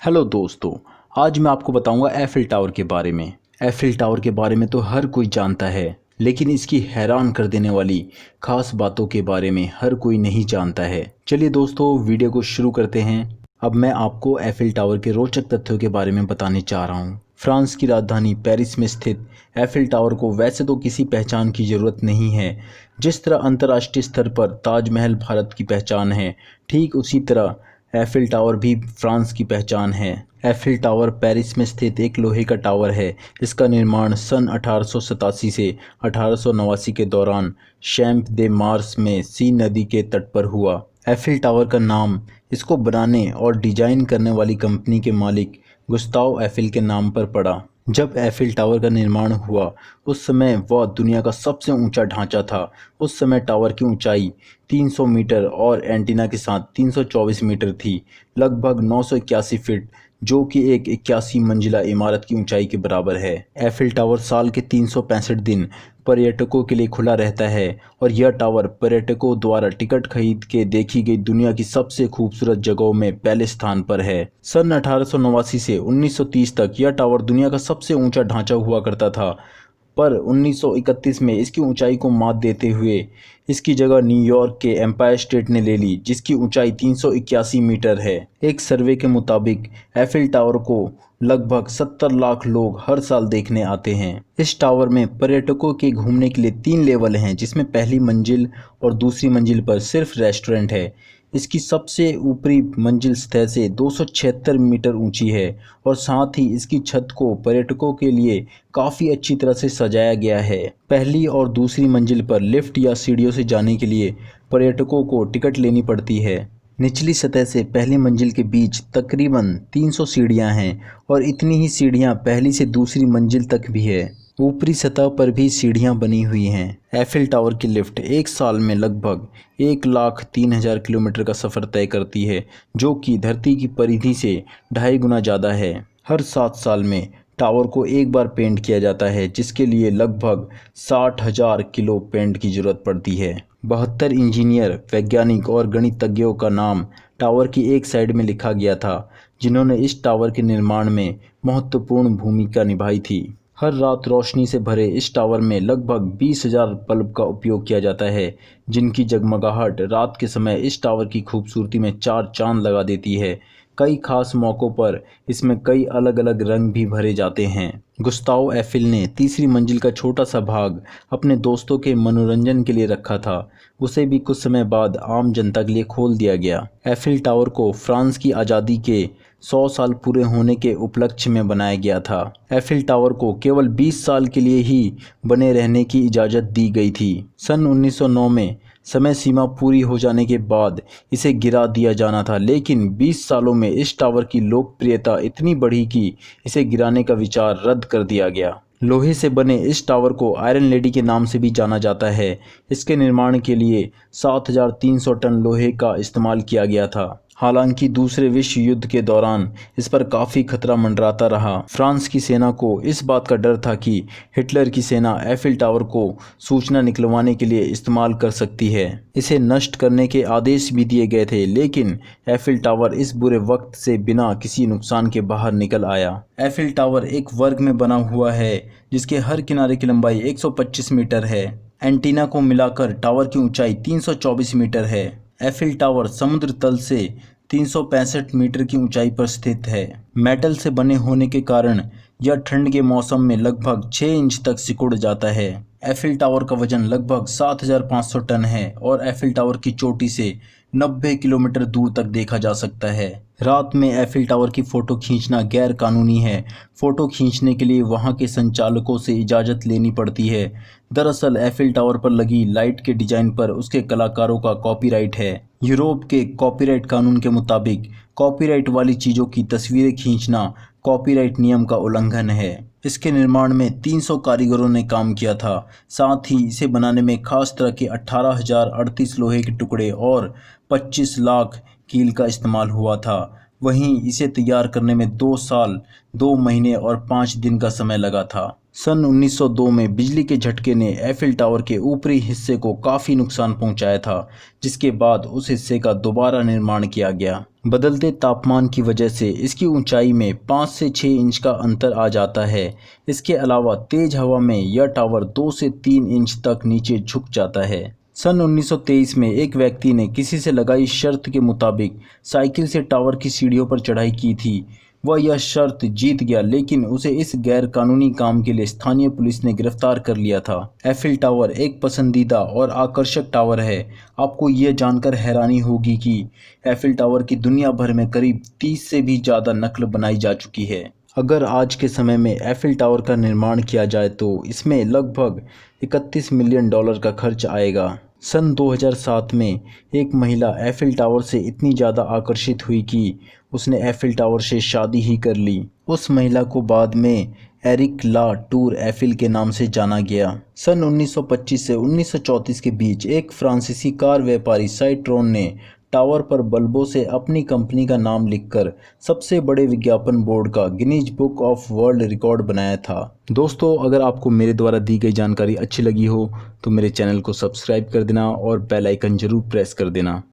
Hello दोस्तों। आज मैं आपको बताऊंगा एफिल टावर के बारे में। एफिल टावर के बारे में तो हर कोई जानता है, लेकिन इसकी हैरान कर देने वाली खास बातों के बारे में हर कोई नहीं जानता है। चलिए दोस्तों, वीडियो को शुरू करते हैं। अब मैं आपको एफिल टावर के रोचक तथ्यों के बारे में बताने जा रहा हूँ। फ्रांस की राजधानी पेरिस में स्थित एफिल टावर को वैसे तो किसी पहचान की ज़रूरत नहीं है। जिस तरह अंतर्राष्ट्रीय स्तर पर ताजमहल भारत की पहचान है, ठीक उसी तरह एफिल टावर भी फ्रांस की पहचान है। एफिल टावर पेरिस में स्थित एक लोहे का टावर है। इसका निर्माण सन 1887 से 1889 के दौरान शैम्प दे मार्स में सीन नदी के तट पर हुआ। एफिल टावर का नाम इसको बनाने और डिजाइन करने वाली कंपनी के मालिक गुस्ताव एफिल के नाम पर पड़ा। जब एफिल टावर का निर्माण हुआ उस समय वह दुनिया का सबसे ऊंचा ढांचा था। उस समय टावर की ऊंचाई 300 मीटर और एंटीना के साथ 324 मीटर थी, लगभग 981 फीट, जो कि एक 81 मंजिला इमारत की ऊंचाई के बराबर है। एफिल टावर साल के 365 दिन पर्यटकों के लिए खुला रहता है और यह टावर पर्यटकों द्वारा टिकट खरीद के देखी गई दुनिया की सबसे खूबसूरत जगहों में पहले स्थान पर है। सन 1889 से 1930 तक यह टावर दुनिया का सबसे ऊंचा ढांचा हुआ करता था, पर 1931 में इसकी ऊंचाई को मात देते हुए इसकी जगह न्यूयॉर्क के एम्पायर स्टेट ने ले ली, जिसकी ऊंचाई 381 मीटर है। एक सर्वे के मुताबिक एफिल टावर को लगभग 70 लाख लोग हर साल देखने आते हैं। इस टावर में पर्यटकों के घूमने के लिए 3 लेवल हैं, जिसमें पहली मंजिल और दूसरी मंजिल पर सिर्फ रेस्टोरेंट है। इसकी सबसे ऊपरी मंजिल सतह से 276 मीटर ऊंची है और साथ ही इसकी छत को पर्यटकों के लिए काफ़ी अच्छी तरह से सजाया गया है। पहली और दूसरी मंजिल पर लिफ्ट या सीढ़ियों से जाने के लिए पर्यटकों को टिकट लेनी पड़ती है। निचली सतह से पहली मंजिल के बीच तकरीबन 300 सीढ़ियां हैं और इतनी ही सीढ़ियां पहली से दूसरी मंजिल तक भी है। ऊपरी सतह पर भी सीढ़ियां बनी हुई हैं। एफिल टावर की लिफ्ट एक साल में लगभग 1,03,000 किलोमीटर का सफ़र तय करती है, जो कि धरती की परिधि से 2.5 गुना ज़्यादा है। हर 7 साल में टावर को एक बार पेंट किया जाता है, जिसके लिए लगभग 60,000 किलो पेंट की ज़रूरत पड़ती है। 72 इंजीनियर, वैज्ञानिक और गणितज्ञों का नाम टावर की एक साइड में लिखा गया था, जिन्होंने इस टावर के निर्माण में महत्वपूर्ण भूमिका निभाई थी। हर रात रोशनी से भरे इस टावर में लगभग 20,000 बल्ब का उपयोग किया जाता है, जिनकी जगमगाहट रात के समय इस टावर की खूबसूरती में 4 चांद लगा देती है। कई खास मौक़ों पर इसमें कई अलग अलग रंग भी भरे जाते हैं। गुस्ताव एफिल ने तीसरी मंजिल का छोटा सा भाग अपने दोस्तों के मनोरंजन के लिए रखा था। उसे भी कुछ समय बाद आम जनता के लिए खोल दिया गया। एफिल टावर को फ्रांस की आज़ादी के 100 साल पूरे होने के उपलक्ष्य में बनाया गया था। एफिल टावर को केवल 20 साल के लिए ही बने रहने की इजाज़त दी गई थी। सन 1909 में समय सीमा पूरी हो जाने के बाद इसे गिरा दिया जाना था, लेकिन 20 सालों में इस टावर की लोकप्रियता इतनी बढ़ी कि इसे गिराने का विचार रद्द कर दिया गया। लोहे से बने इस टावर को आयरन लेडी के नाम से भी जाना जाता है। इसके निर्माण के लिए 7,300 टन लोहे का इस्तेमाल किया गया था। हालांकि दूसरे विश्व युद्ध के दौरान इस पर काफ़ी खतरा मंडराता रहा। फ्रांस की सेना को इस बात का डर था कि हिटलर की सेना एफिल टावर को सूचना निकलवाने के लिए इस्तेमाल कर सकती है। इसे नष्ट करने के आदेश भी दिए गए थे, लेकिन एफिल टावर इस बुरे वक्त से बिना किसी नुकसान के बाहर निकल आया। एफिल टावर एक वर्ग में बना हुआ है, जिसके हर किनारे की लंबाई 125 मीटर है। एंटीना को मिलाकर टावर की ऊंचाई 324 मीटर है। एफिल टावर समुद्र तल से 365 मीटर की ऊंचाई पर स्थित है। मेटल से बने होने के कारण यह ठंड के मौसम में लगभग 6 इंच तक सिकुड़ जाता है। एफिल टावर का वजन लगभग 7,500 टन है और एफिल टावर की चोटी से 90 किलोमीटर दूर तक देखा जा सकता है। रात में एफिल टावर की फ़ोटो खींचना गैर कानूनी है। फ़ोटो खींचने के लिए वहां के संचालकों से इजाज़त लेनी पड़ती है। दरअसल एफिल टावर पर लगी लाइट के डिज़ाइन पर उसके कलाकारों का कॉपीराइट है। यूरोप के कॉपीराइट कानून के मुताबिक कॉपीराइट वाली चीज़ों की तस्वीरें खींचना कॉपीराइट नियम का उल्लंघन है। इसके निर्माण में 300 कारीगरों ने काम किया था। साथ ही इसे बनाने में खास तरह के 18,038 लोहे के टुकड़े और 25 लाख कील का इस्तेमाल हुआ था। वहीं इसे तैयार करने में 2 साल, 2 महीने और 5 दिन का समय लगा था। सन 1902 में बिजली के झटके ने एफिल टावर के ऊपरी हिस्से को काफ़ी नुकसान पहुंचाया था, जिसके बाद उस हिस्से का दोबारा निर्माण किया गया। बदलते तापमान की वजह से इसकी ऊंचाई में 5 से 6 इंच का अंतर आ जाता है। इसके अलावा तेज हवा में यह टावर 2 से 3 इंच तक नीचे झुक जाता है। सन 1923 में एक व्यक्ति ने किसी से लगाई शर्त के मुताबिक साइकिल से टावर की सीढ़ियों पर चढ़ाई की थी। वह यह शर्त जीत गया, लेकिन उसे इस गैर कानूनी काम के लिए स्थानीय पुलिस ने गिरफ्तार कर लिया था। एफिल टावर एक पसंदीदा और आकर्षक टावर है। आपको यह जानकर हैरानी होगी कि एफिल टावर की दुनिया भर में करीब 30 से भी ज़्यादा नकल बनाई जा चुकी है। अगर आज के समय में एफिल टावर का निर्माण किया जाए तो इसमें लगभग 31 मिलियन डॉलर का खर्च आएगा। सन 2007 में एक महिला एफिल टावर से इतनी ज़्यादा आकर्षित हुई कि उसने एफिल टावर से शादी ही कर ली। उस महिला को बाद में एरिक ला टूर एफिल के नाम से जाना गया। सन 1925 से 1934 के बीच एक फ्रांसीसी कार व्यापारी साइट्रोन ने टावर पर बल्बों से अपनी कंपनी का नाम लिखकर सबसे बड़े विज्ञापन बोर्ड का Guinness book of world record बनाया था। दोस्तों, अगर आपको मेरे द्वारा दी गई जानकारी अच्छी लगी हो तो मेरे चैनल को सब्सक्राइब कर देना और बेल आइकन जरूर प्रेस कर देना।